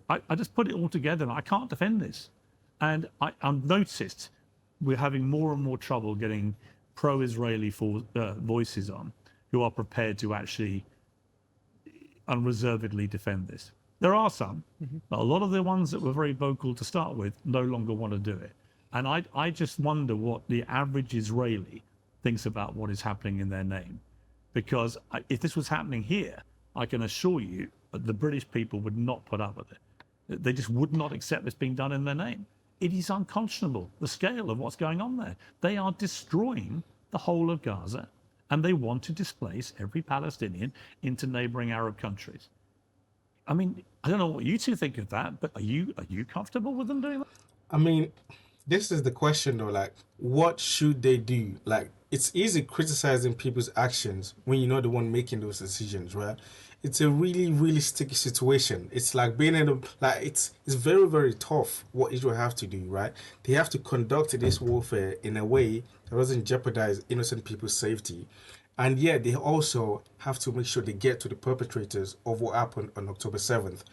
I just put it all together and I can't defend this. And I've noticed we're having more and more trouble getting pro-Israeli voices on who are prepared to actually unreservedly defend this. There are some, but a lot of the ones that were very vocal to start with no longer want to do it. And I just wonder what the average Israeli thinks about what is happening in their name. Because if this was happening here, I can assure you that the British people would not put up with it. They just would not accept this being done in their name. It is unconscionable, the scale of what's going on there. They are destroying the whole of Gaza, and they want to displace every Palestinian into neighboring Arab countries. I mean, I don't know what you two think of that, but are you comfortable with them doing that? I mean, this is the question though, like, what should they do? Like, it's easy criticizing people's actions when you're not the one making those decisions, right? It's a really, really sticky situation. It's like being in a, like, it's very, very tough what Israel have to do, right? They have to conduct this warfare in a way that doesn't jeopardize innocent people's safety. And yet they also have to make sure they get to the perpetrators of what happened on October 7th.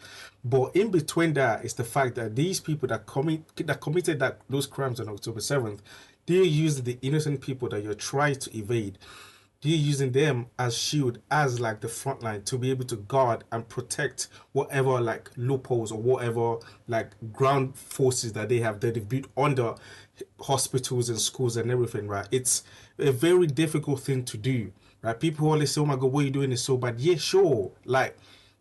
But in between that is the fact that these people that committed those crimes on October 7th, they're using the innocent people that you're trying to evade. They're using them as shield, as like the front line to be able to guard and protect whatever like loopholes or whatever like ground forces that they've built under hospitals and schools and everything, right? It's a very difficult thing to do, right? People always say, oh my God, what you're doing is so bad. Yeah, sure. Like,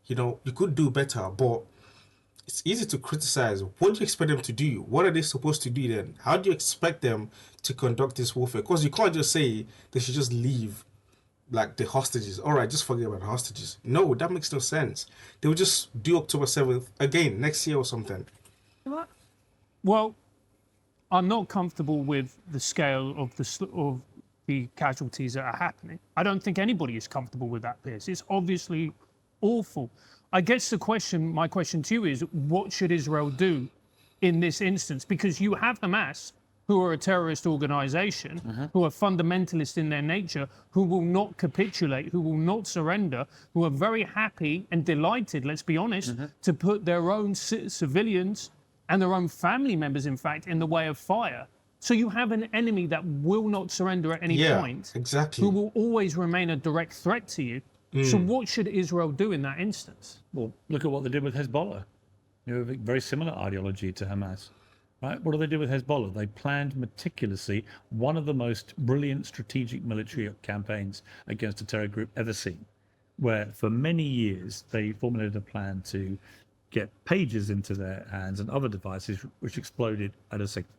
you could do better, but it's easy to criticize. What do you expect them to do? What are they supposed to do then? How do you expect them to conduct this warfare? Because you can't just say they should just leave like the hostages. All right, just forget about the hostages. No, that makes no sense. They will just do October 7th again next year or something. Well, I'm not comfortable with the scale of the casualties that are happening. I don't think anybody is comfortable with that, Piers. It's obviously awful. I guess my question to you is, what should Israel do in this instance? Because you have Hamas, who are a terrorist organization, who are fundamentalist in their nature, who will not capitulate, who will not surrender, who are very happy and delighted, let's be honest, to put their own civilians and their own family members, in fact, in the way of fire. So you have an enemy that will not surrender at any point, exactly, who will always remain a direct threat to you. So what should Israel do in that instance? Well, look at what they did with Hezbollah. A very similar ideology to Hamas. Right? What do they do with Hezbollah? They planned meticulously one of the most brilliant strategic military campaigns against a terror group ever seen, where for many years they formulated a plan to get pages into their hands and other devices which exploded at a signal.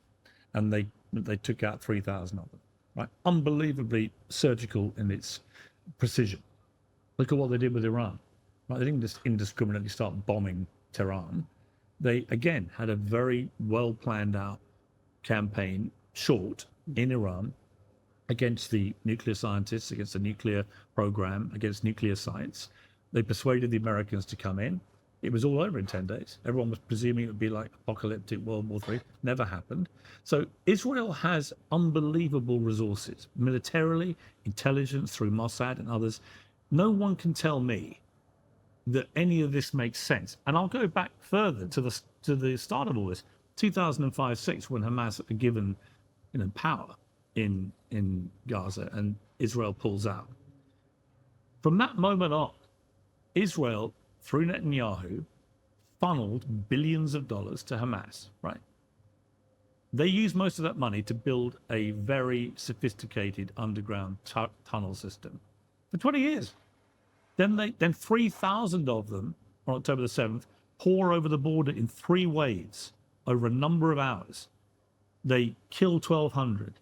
And they took out 3,000 of them. Right? Unbelievably surgical in its precision. Look at what they did with Iran. Right? They didn't just indiscriminately start bombing Tehran. They, again, had a very well-planned out campaign, short, in Iran, against the nuclear scientists, against the nuclear program, against nuclear sites. They persuaded the Americans to come in. It was all over in 10 days. Everyone was presuming it would be like apocalyptic World War III. Never happened. So Israel has unbelievable resources, militarily, intelligence through Mossad and others. No one can tell me that any of this makes sense. And I'll go back further to the start of all this, 2005-6, when Hamas were given power in Gaza and Israel pulls out. From that moment on, Israel, through Netanyahu, funneled billions of dollars to Hamas, right? They used most of that money to build a very sophisticated underground tunnel system for 20 years. Then 3,000 of them on October the 7th pour over the border in 3 waves over a number of hours. They kill 1,200.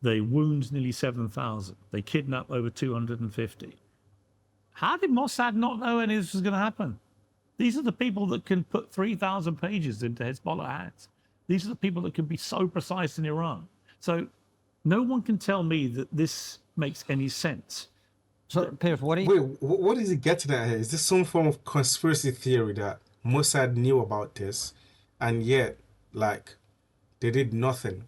They wound nearly 7,000. They kidnap over 250. How did Mossad not know any of this was going to happen? These are the people that can put 3,000 pages into Hezbollah hands. These are the people that can be so precise in Iran. So no one can tell me that this makes any sense. So, Piers, what is he getting at here? Is this some form of conspiracy theory that Mossad knew about this, and yet, like, they did nothing?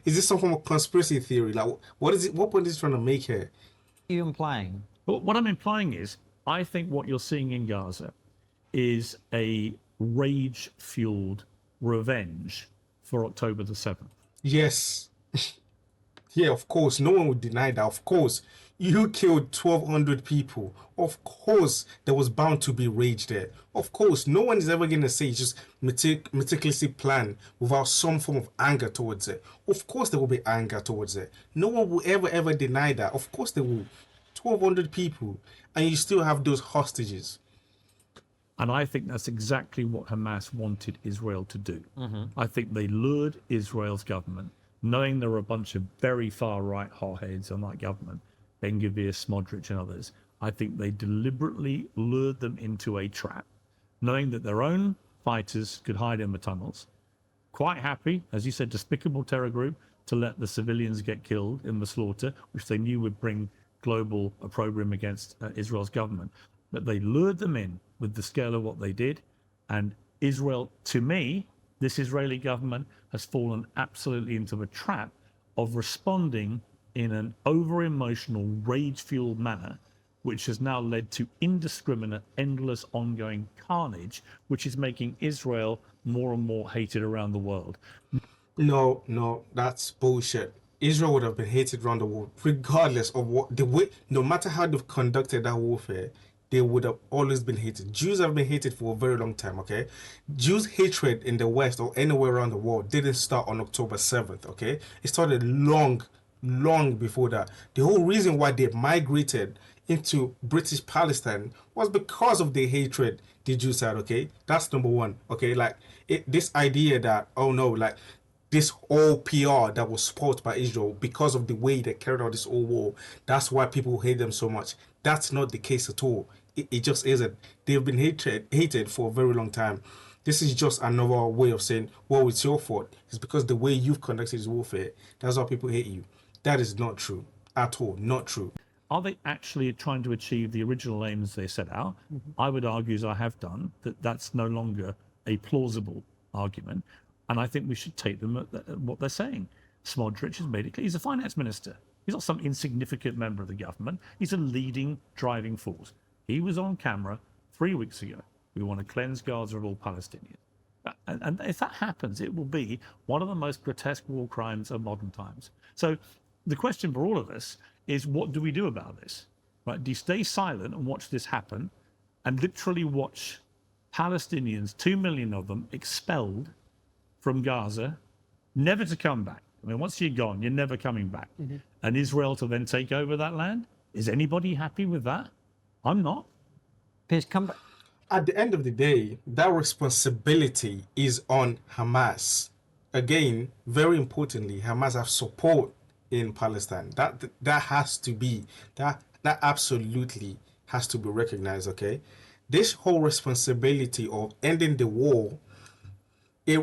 Is this some form of conspiracy theory? Like, what is it? What point is he trying to make here? What are you implying? Well, what I'm implying is, I think what you're seeing in Gaza is a rage-fueled revenge for October the 7th. Yes. Yeah, of course. No one would deny that. Of course. You killed 1,200 people. Of course, there was bound to be rage there. Of course, no one is ever going to say it's just meticulously planned without some form of anger towards it. Of course, there will be anger towards it. No one will ever deny that. Of course, there will. 1,200 people. And you still have those hostages. And I think that's exactly what Hamas wanted Israel to do. I think they lured Israel's government, knowing there were a bunch of very far-right hotheads on that government, Ben-Gvir, Smotrich and others. I think they deliberately lured them into a trap, knowing that their own fighters could hide in the tunnels. Quite happy, as you said, despicable terror group, to let the civilians get killed in the slaughter, which they knew would bring global opprobrium against Israel's government. But they lured them in with the scale of what they did. And Israel, to me, this Israeli government has fallen absolutely into the trap of responding in an over-emotional, rage-fueled manner, which has now led to indiscriminate, endless, ongoing carnage, which is making Israel more and more hated around the world. No, that's bullshit. Israel would have been hated around the world, regardless of what the way. No matter how they've conducted that warfare, they would have always been hated. Jews have been hated for a very long time. Okay, Jews' hatred in the West or anywhere around the world didn't start on October 7th. Okay, it started long before that. The whole reason why they migrated into British Palestine was because of the hatred the Jews had. Okay, that's number one. Okay, like this idea that, oh no, like this whole PR that was spoiled by Israel because of the way they carried out this whole war, that's why people hate them so much. That's not the case at all. It just isn't. They've been hated for a very long time. This is just another way of saying, well, it's your fault. It's because the way you've conducted this warfare, that's why people hate you. That is not true at all. Not true. Are they actually trying to achieve the original aims they set out? I would argue, as I have done, that that's no longer a plausible argument. And I think we should take them at what they're saying. Smotrich has made it clear. He's a finance minister. He's not some insignificant member of the government. He's a leading driving force. He was on camera 3 weeks ago. We want to cleanse Gaza of all Palestinians. And if that happens, it will be one of the most grotesque war crimes of modern times. So the question for all of us is, what do we do about this? Right? Do you stay silent and watch this happen and literally watch Palestinians, 2 million of them, expelled from Gaza, never to come back? I mean, once you're gone, you're never coming back. And Israel to then take over that land? Is anybody happy with that? I'm not. Piers, come back. At the end of the day, that responsibility is on Hamas. Again, very importantly, Hamas have support in Palestine. That has to be, that absolutely has to be recognized, okay? This whole responsibility of ending the war, it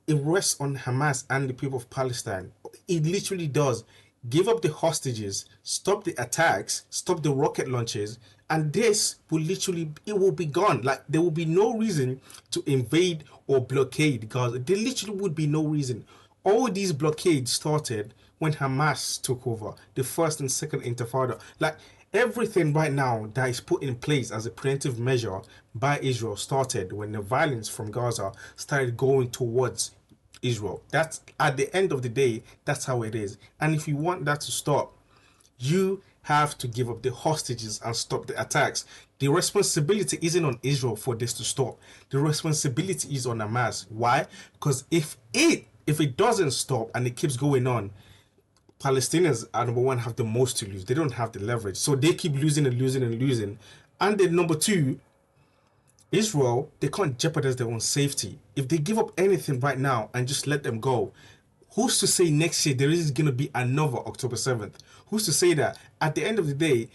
rests on Hamas and the people of Palestine. It literally does. Give up the hostages, stop the attacks, stop the rocket launches, and this will literally, it will be gone. Like, there will be no reason to invade or blockade Gaza. There literally would be no reason. All these blockades started when Hamas took over, the first and second intifada. Like, everything right now that is put in place as a preemptive measure by Israel started when the violence from Gaza started going towards Israel. That's, at the end of the day, that's how it is. And if you want that to stop, you have to give up the hostages and stop the attacks. The responsibility isn't on Israel for this to stop. The responsibility is on Hamas. Why? Because if it doesn't stop and it keeps going on, Palestinians are, number one, have the most to lose. They don't have the leverage. So they keep losing and losing and losing. And then number two, Israel, they can't jeopardize their own safety. If they give up anything right now and just let them go, who's to say next year there is going to be another October 7th? Who's to say that? At the end of the day,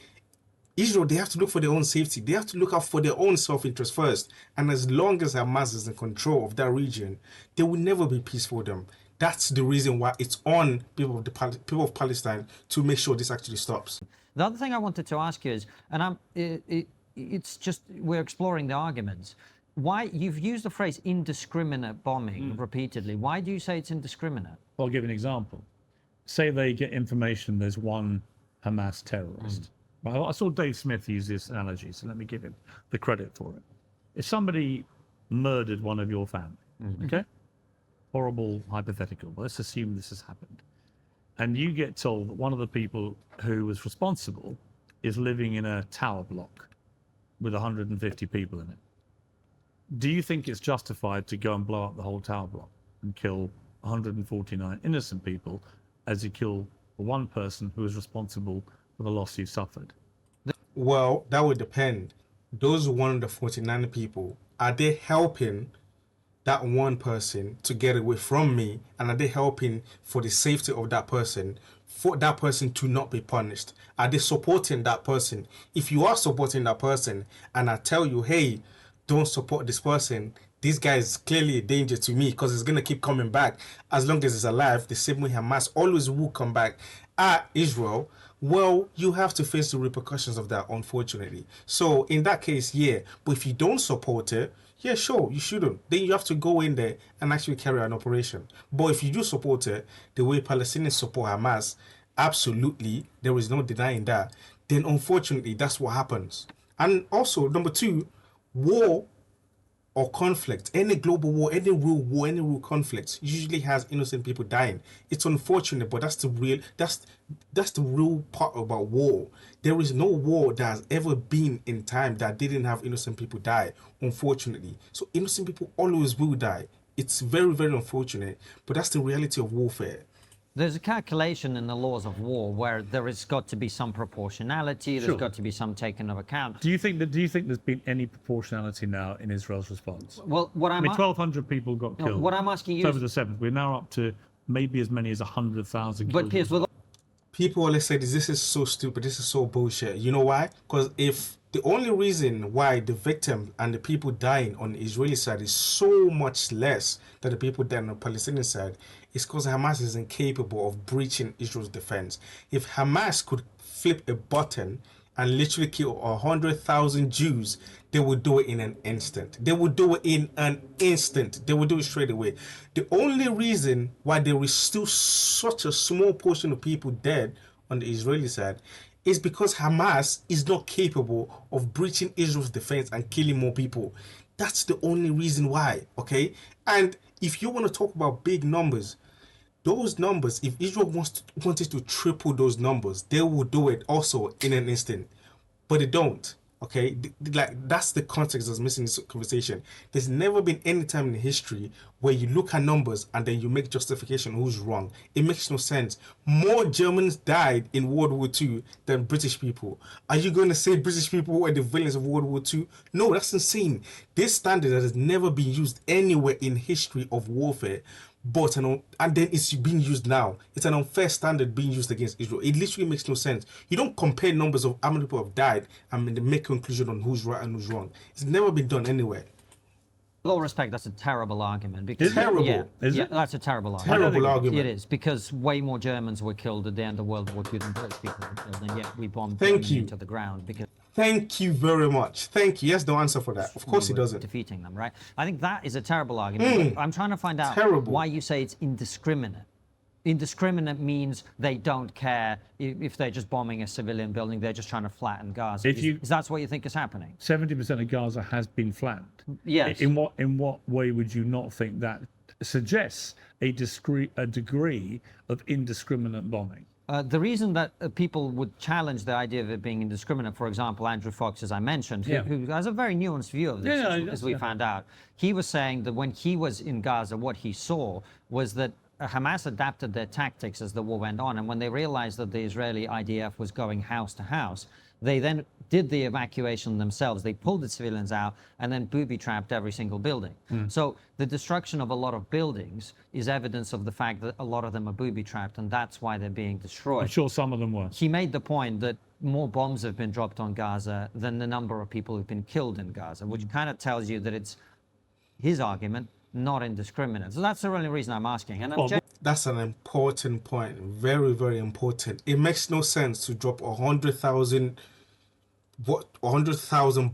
Israel, they have to look for their own safety. They have to look out for their own self-interest first. And as long as Hamas is in control of that region, there will never be peace for them. That's the reason why it's on people of Palestine to make sure this actually stops. The other thing I wanted to ask you is, and it's just, we're exploring the arguments. Why, you've used the phrase indiscriminate bombing repeatedly. Why do you say it's indiscriminate? Well, I'll give you an example. Say they get information there's one Hamas terrorist. Well, I saw Dave Smith use this analogy, so let me give him the credit for it. If somebody murdered one of your family. Okay? Horrible hypothetical. But let's assume this has happened. And you get told that one of the people who was responsible is living in a tower block with 150 people in it. Do you think it's justified to go and blow up the whole tower block and kill 149 innocent people as you kill the one person who is responsible for the loss you suffered? Well, that would depend. Those 149 people, are they helping that one person to get away from me, and are they helping for the safety of that person, for that person to not be punished? Are they supporting that person? If you are supporting that person and I tell you, hey, don't support this person, this guy is clearly a danger to me because it's going to keep coming back as long as it's alive, the same way Hamas always will come back at Israel, well, you have to face the repercussions of that, unfortunately. So in that case, yeah. But if you don't support it, yeah, sure, you shouldn't. Then you have to go in there and actually carry out an operation. But if you do support it, the way Palestinians support Hamas, absolutely, there is no denying that. Then unfortunately, that's what happens. And also, number two, war or conflict, any global war, any real conflict usually has innocent people dying. It's unfortunate, but that's the real part about war. There is no war that has ever been in time that didn't have innocent people die, unfortunately. So innocent people always will die. It's very, very unfortunate, but that's the reality of warfare. There's a calculation in the laws of war where there has got to be some proportionality. There's got to be some taken of account. Do you think there's been any proportionality now in Israel's response? Well, what I mean, 1,200 people got killed. What I'm asking you it's over the 7th. We're now up to maybe as many as 100,000. But Piers, with people always say this is so stupid, this is so bullshit. You know why? Because if the only reason why the victim and the people dying on the Israeli side is so much less than the people dying on the Palestinian side, is because Hamas is incapable of breaching Israel's defense. If Hamas could flip a button and literally kill 100,000 Jews, they would do it in an instant. They would do it in an instant. They would do it straight away. The only reason why there is still such a small portion of people dead on the Israeli side is because Hamas is not capable of breaching Israel's defense and killing more people. That's the only reason why, okay? And if you want to talk about big numbers, those numbers, if Israel wanted to triple those numbers, they will do it also in an instant. But they don't, okay? Like, that's the context that's missing in this conversation. There's never been any time in history where you look at numbers and then you make justification who's wrong. It makes no sense. More Germans died in World War II than British people. Are you going to say British people were the villains of World War II? No, that's insane. This standard has never been used anywhere in history of warfare. But and then it's being used now. It's an unfair standard being used against Israel. It literally makes no sense. You don't compare numbers of how many people have died and then make a conclusion on who's right and who's wrong. It's never been done anywhere. With all respect, that's a terrible argument. Because, terrible. Yeah, Is it? That's a terrible argument. Terrible argument. It is, because way more Germans were killed at the end of World War II than British people were killed, and yet we bombed Thank Germany you. into the ground because Thank you very much. Thank you. Yes, no answer for that. Of course we he were doesn't. defeating them, right? I think that is a terrible argument. But I'm trying to find out Terrible. why you say it's indiscriminate. Indiscriminate means they don't care if they're just bombing a civilian building. They're just trying to flatten Gaza. Is that what you think is happening? 70% of Gaza has been flattened. Yes. In what way would you not think that suggests a degree of indiscriminate bombing? The reason that people would challenge the idea of it being indiscriminate, for example, Andrew Fox, as I mentioned, who has a very nuanced view of this, as we found out, he was saying that when he was in Gaza, what he saw was that Hamas adapted their tactics as the war went on, and when they realized that the Israeli IDF was going house to house, they then did the evacuation themselves. They pulled the civilians out and then booby-trapped every single building. So the destruction of a lot of buildings is evidence of the fact that a lot of them are booby-trapped, and that's why they're being destroyed. I'm sure some of them were. He made the point that more bombs have been dropped on Gaza than the number of people who've been killed in Gaza, which kind of tells you that it's his argument, not indiscriminate. So that's the only reason I'm asking. And That's an important point. Very, very important. It makes no sense to drop 100,000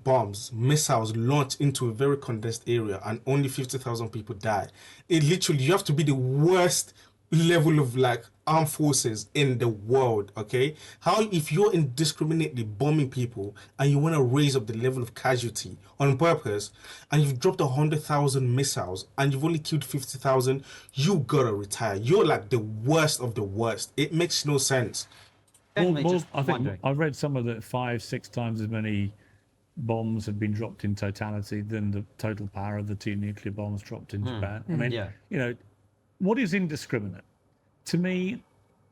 bombs, missiles launched into a very condensed area and only 50,000 people die. It literally, you have to be the worst level of like armed forces in the world, okay? How if you're indiscriminately bombing people and you want to raise up the level of casualty on purpose, and you've dropped 100,000 missiles and you've only killed 50,000, you gotta retire. You're like the worst of the worst. It makes no sense. I think I read some of the 5-6 times as many bombs have been dropped in totality than the total power of the 2 nuclear bombs dropped in Japan. I mean, you know, what is indiscriminate? To me,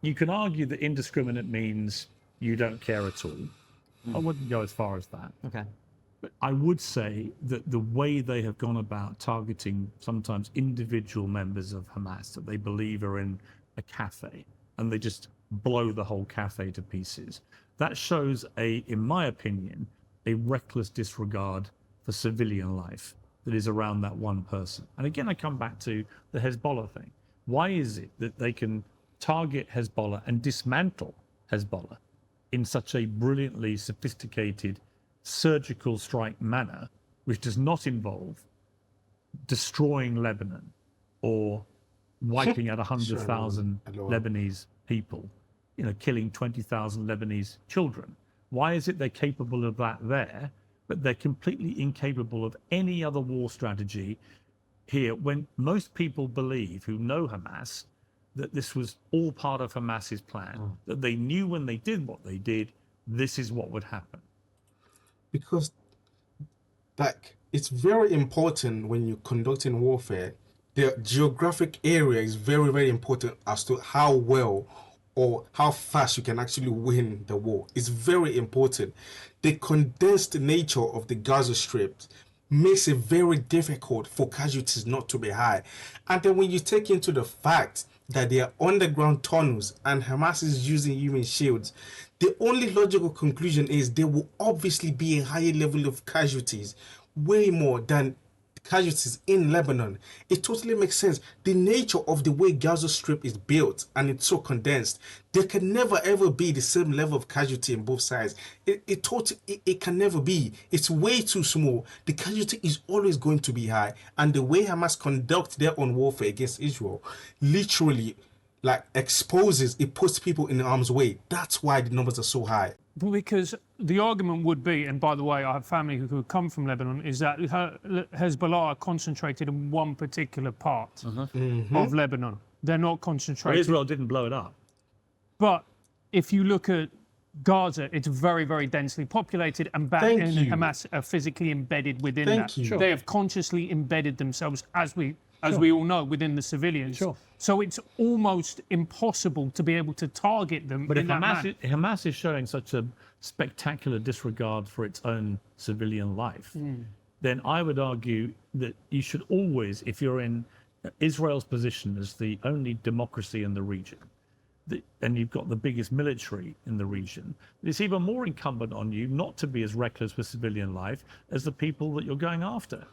you can argue that indiscriminate means you don't care at all. I wouldn't go as far as that. Okay. But I would say that the way they have gone about targeting sometimes individual members of Hamas that they believe are in a cafe, and they just blow the whole cafe to pieces, that shows in my opinion, a reckless disregard for civilian life that is around that one person. And again, I come back to the Hezbollah thing. Why is it that they can target Hezbollah and dismantle Hezbollah in such a brilliantly sophisticated surgical strike manner, which does not involve destroying Lebanon or wiping out 100,000 Lebanese people, you know, killing 20,000 Lebanese children? Why is it they're capable of that there, but they're completely incapable of any other war strategy here, when most people believe, who know Hamas, that this was all part of Hamas's plan, that they knew when they did what they did, this is what would happen? Because, like, it's very important when you're conducting warfare. The geographic area is very, very important as to how well or how fast you can actually win the war. It's very important. The condensed nature of the Gaza Strip makes it very difficult for casualties not to be high. And then when you take into the fact that they are underground tunnels and Hamas is using human shields, the only logical conclusion is there will obviously be a higher level of casualties, way more than casualties in Lebanon. It totally makes sense. The nature of the way Gaza Strip is built and it's so condensed, there can never ever be the same level of casualty on both sides. It can never be. It's way too small. The casualty is always going to be high. And the way Hamas conduct their own warfare against Israel literally like exposes, it puts people in harm's way. That's why the numbers are so high. Because the argument would be, and by the way, I have family who come from Lebanon, is that Hezbollah are concentrated in one particular part of Lebanon. They're not concentrated. Well, Israel didn't blow it up. But if you look at Gaza, it's very, very densely populated, and Hamas are physically embedded within that. Sure. They have consciously embedded themselves, as we all know, within the civilians. Sure. So it's almost impossible to be able to target them. But if Hamas is showing such a spectacular disregard for its own civilian life, then I would argue that you should always, if you're in Israel's position as the only democracy in the region, and you've got the biggest military in the region, it's even more incumbent on you not to be as reckless with civilian life as the people that you're going after.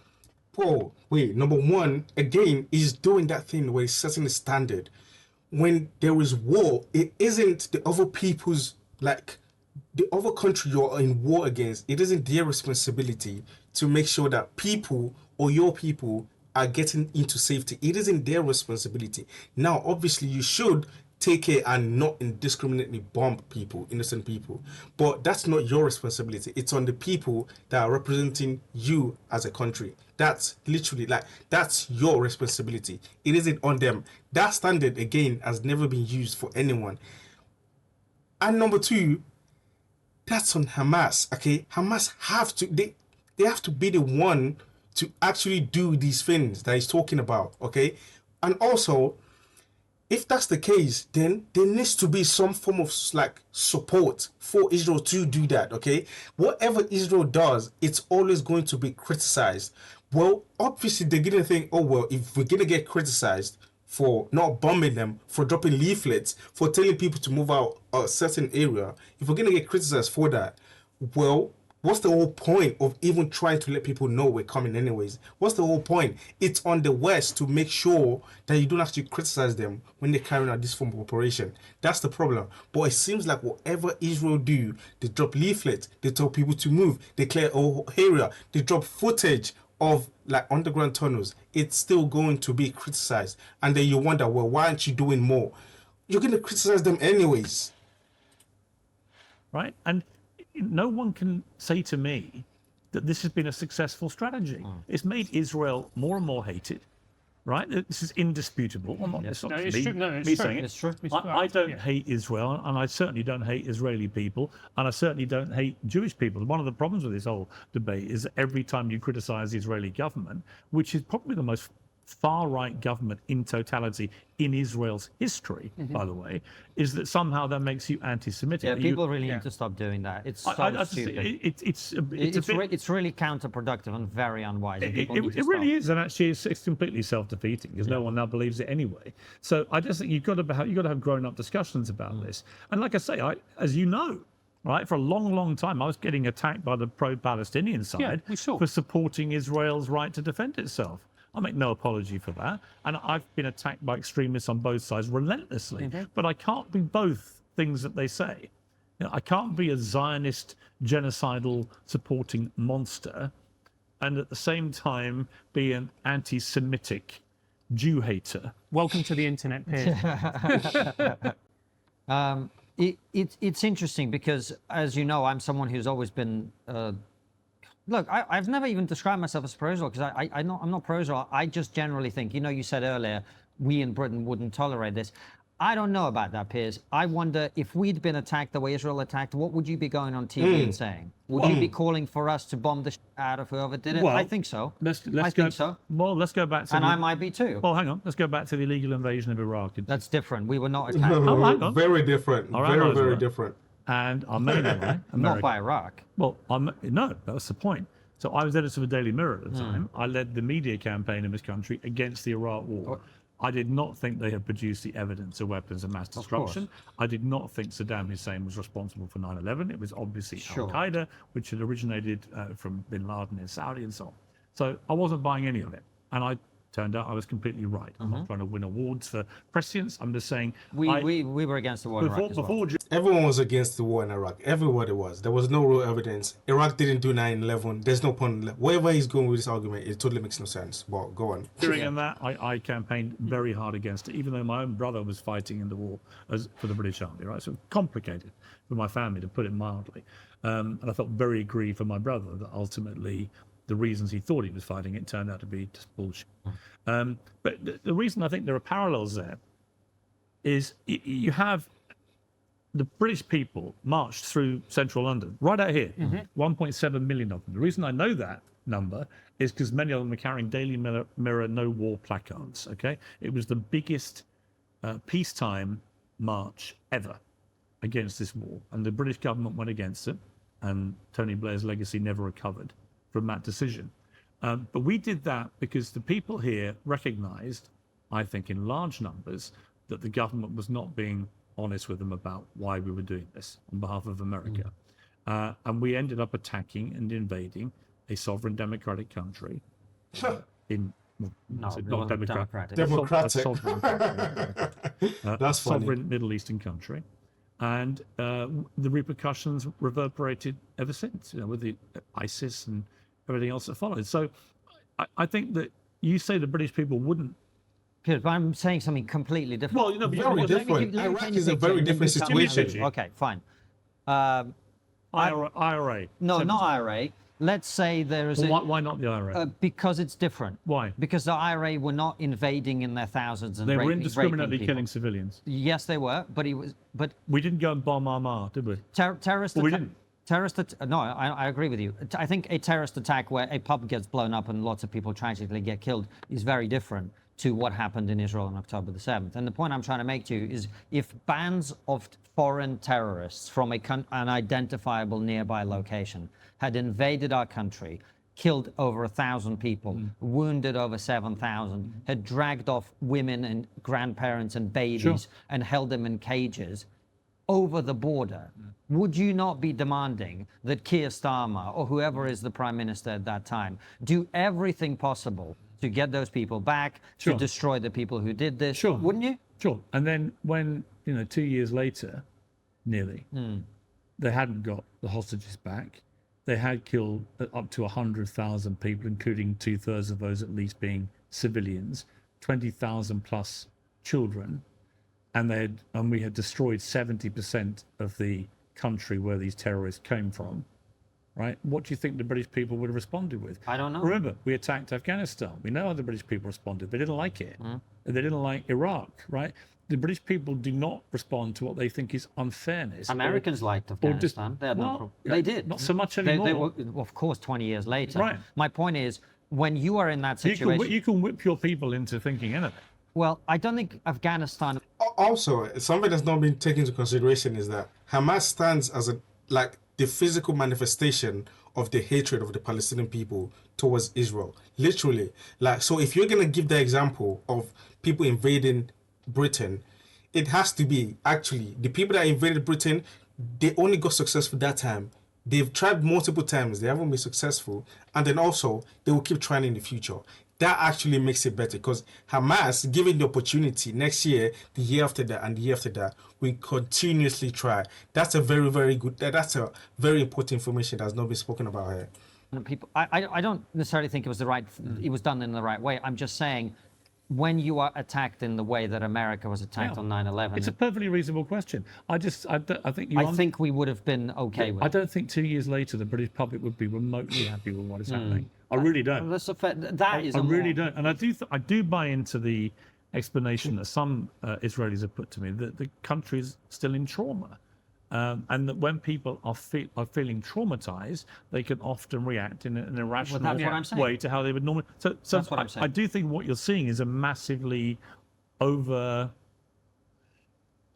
Whoa, wait, number one, again, is doing that thing where he's setting the standard. When there is war, it isn't the other people's, like, the other country you're in war against, it isn't their responsibility to make sure that people or your people are getting into safety. It isn't their responsibility. Now, obviously, you should take care and not indiscriminately bomb people, innocent people. But that's not your responsibility. It's on the people that are representing you as a country. That's literally that's your responsibility. It isn't on them. That standard, again, has never been used for anyone. And number two, that's on Hamas, okay? Hamas they have to be the one to actually do these things that he's talking about, okay? And also, if that's the case, then there needs to be some form of like support for Israel to do that, okay? Whatever Israel does, it's always going to be criticized. Well, obviously they're gonna think, oh well, if we're gonna get criticized for not bombing them, for dropping leaflets, for telling people to move out a certain area, if we're gonna get criticized for that, well, what's the whole point of even trying to let people know we're coming anyways? What's the whole point? It's on the West to make sure that you don't actually criticize them when they're carrying out this form of operation. That's the problem. But it seems like whatever Israel do, they drop leaflets, they tell people to move, they clear a whole area, they drop footage of like underground tunnels, it's still going to be criticized. And then you wonder, well, why aren't you doing more? You're going to criticize them anyways. Right? And no one can say to me that this has been a successful strategy. It's made Israel more and more hated. Right? This is indisputable. Well, not, it's not No, it's me, true. No, it's me true. saying it. It's true. It's I fact. don't Yeah. hate Israel, and I certainly don't hate Israeli people, and I certainly don't hate Jewish people. One of the problems with this whole debate is that every time you criticize the Israeli government, which is probably the most far-right government in totality in Israel's history, by the way, is that somehow that makes you anti-Semitic. Yeah, You- people really need to stop doing that. It's so I just- stupid. it's Really counterproductive and very unwise. And people need to it really stop. is, and actually, it's completely self-defeating because no one now believes it anyway. So I just think you've got to have grown-up discussions about this. And like I say, as you know, right, for a long, long time, I was getting attacked by the pro-Palestinian side we saw. for supporting Israel's right to defend itself. I make no apology for that, and I've been attacked by extremists on both sides relentlessly. But I can't be both things that they say. You know, I can't be a Zionist, genocidal supporting monster and at the same time be an anti-Semitic Jew hater. Welcome to the internet, Piers. It's interesting because, as you know, I'm someone who's always been. Look, I've never even described myself as pro-Israel because I'm not pro-Israel. I just generally think, you said earlier, we in Britain wouldn't tolerate this. I don't know about that, Piers. I wonder if we'd been attacked the way Israel attacked, what would you be going on TV and saying? Would you be calling for us to bomb the out of whoever did it? Well, I think so. Let's I go. think so. Well, let's go back to. And I might be too. Well, hang on. Let's go back to the illegal invasion of Iraq. That's different. We were not attacked. Oh, hang on. Very different. Our Very, allies very were. different. And our main ally, Not America. by Iraq. Well, no, that's the point. So I was editor of the Daily Mirror at the time. I led the media campaign in this country against the Iraq War. I did not think they had produced the evidence of weapons of mass destruction. I did not think Saddam Hussein was responsible for 9/11. It was obviously Al-Qaeda, which had originated from bin Laden in Saudi and so on. So I wasn't buying any of it. And I turned out I was completely right. I'm not trying to win awards for prescience. I'm just saying We were against the war in Iraq as well. Everyone was against the war in Iraq. Everybody was. There was no real evidence. Iraq didn't do 9/11. There's no point. Wherever he's going with this argument, it totally makes no sense. But go on. During that, I campaigned very hard against it, even though my own brother was fighting in the war for the British Army, right? So complicated for my family, to put it mildly. And I felt very aggrieved for my brother that ultimately the reasons he thought he was fighting it turned out to be just bullshit. But the reason I think there are parallels there is you have the British people marched through central London, right out here, 1.7 million of them. The reason I know that number is because many of them are carrying Daily Mirror No War placards, okay? It was the biggest peacetime march ever against this war, and the British government went against it, and Tony Blair's legacy never recovered from that decision. But we did that because the people here recognized, I think in large numbers, that the government was not being honest with them about why we were doing this on behalf of America. And we ended up attacking and invading a sovereign democratic country in No, it not wasn't democratic. Democratic. That's funny. Sovereign Middle Eastern country. And the repercussions reverberated ever since, with the ISIS and everything else that followed. So I think that you say the British people wouldn't. But I'm saying something completely different. Well, but Very different. let me Iraq paint is a a very picture. different situation. Okay, fine. IRA. No, not IRA. Let's say there is Well, why not the IRA? because it's different. Why? Because the IRA were not invading in their thousands and They were raping indiscriminately people. killing civilians. Yes, they were, but We didn't go and bomb Armagh, did we? terrorist. Well, we didn't. No, I agree with you. I think a terrorist attack where a pub gets blown up and lots of people tragically get killed is very different to what happened in Israel on October the 7th. And the point I'm trying to make to you is if bands of foreign terrorists from an identifiable nearby location had invaded our country, killed over 1,000 people, wounded over 7,000, had dragged off women and grandparents and babies and held them in cages over the border, would you not be demanding that Keir Starmer or whoever is the prime minister at that time do everything possible to get those people back, to destroy the people who did this? Sure. Wouldn't you? Sure. And then when, 2 years later, nearly, they hadn't got the hostages back, they had killed up to 100,000 people, including 2/3 of those at least being civilians, 20,000 plus children, and we had destroyed 70% of the country where these terrorists came from. Right? What do you think the British people would have responded with? I don't know. Remember, we attacked Afghanistan. We know how the British people responded. They didn't like it. They didn't like Iraq, right? The British people do not respond to what they think is unfairness. Americans liked Afghanistan. They had no problem. They did. Not so much anymore. They were, of course, 20 years later. Right. My point is, when you are in that situation... You can whip your people into thinking anything. Well, I don't think Afghanistan... Also, something that's not been taken into consideration is that Hamas stands as the physical manifestation of the hatred of the Palestinian people towards Israel. Literally. So if you're going to give the example of people invading Britain, it has to be actually the people that invaded Britain, they only got successful that time. They've tried multiple times, they haven't been successful, and then also they will keep trying in the future. That actually makes it better, because Hamas, given the opportunity next year, the year after that, and the year after that, we continuously try. That's a very, very good, that's a very important information that's not been spoken about here. People, I don't necessarily think it was it was done in the right way. I'm just saying, when you are attacked in the way that America was attacked on 9/11, it's a perfectly reasonable question. I think we would have been okay with it. I don't think 2 years later the British public would be remotely happy with what is happening. I really don't. I really don't. And I do buy into the explanation that some Israelis have put to me that the country is still in trauma. And that when people are feeling traumatized, they can often react in an irrational way to how they would normally. So that's what I'm saying. I do think what you're seeing is a massively over.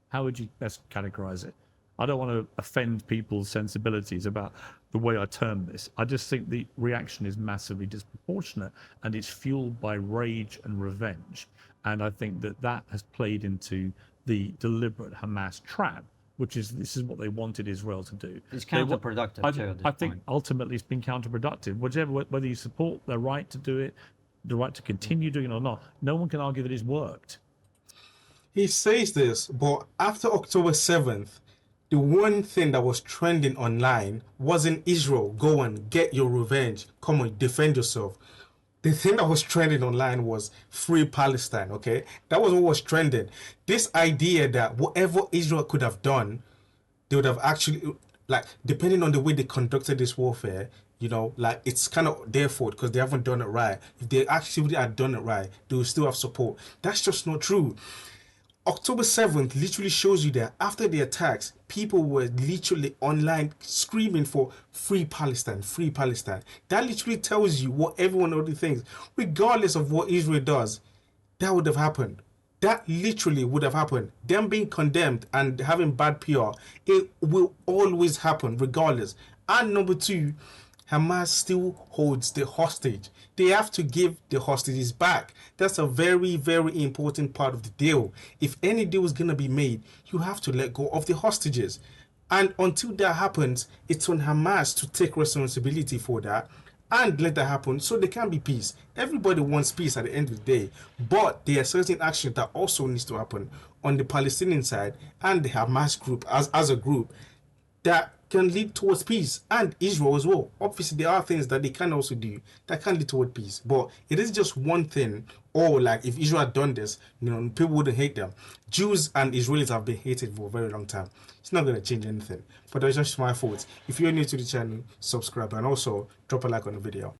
How would you best categorize it? I don't want to offend people's sensibilities about the way I term this. I just think the reaction is massively disproportionate, and it's fueled by rage and revenge. And I think that has played into the deliberate Hamas trap, which is this is what they wanted Israel to do. It's counterproductive too. I think ultimately it's been counterproductive. Whether you support their right to do it, the right to continue doing it or not, no one can argue that it's worked. He says this, but after October 7th, the one thing that was trending online wasn't Israel, go and get your revenge, come on, defend yourself. The thing that was trending online was free Palestine, okay? That was what was trending. This idea that whatever Israel could have done, they would have actually, depending on the way they conducted this warfare, it's kind of their fault because they haven't done it right. If they actually had done it right, they would still have support. That's just not true. October 7th literally shows you that after the attacks, people were literally online screaming for free Palestine, free Palestine. That literally tells you what everyone already thinks. Regardless of what Israel does, that would have happened. That literally would have happened. Them being condemned and having bad PR, it will always happen regardless. And number two, Hamas still holds the hostage. They have to give the hostages back. That's a very, very important part of the deal. If any deal is going to be made, you have to let go of the hostages. And until that happens, it's on Hamas to take responsibility for that and let that happen so there can be peace. Everybody wants peace at the end of the day, but there are certain actions that also needs to happen on the Palestinian side and the Hamas group as a group that can lead towards peace, and Israel as well. Obviously, there are things that they can also do that can lead toward peace, but it is just one thing. Or if Israel had done this, people wouldn't hate them. Jews and Israelis have been hated for a very long time. It's not going to change anything. But that's just my thoughts. If you're new to the channel, subscribe and also drop a like on the video.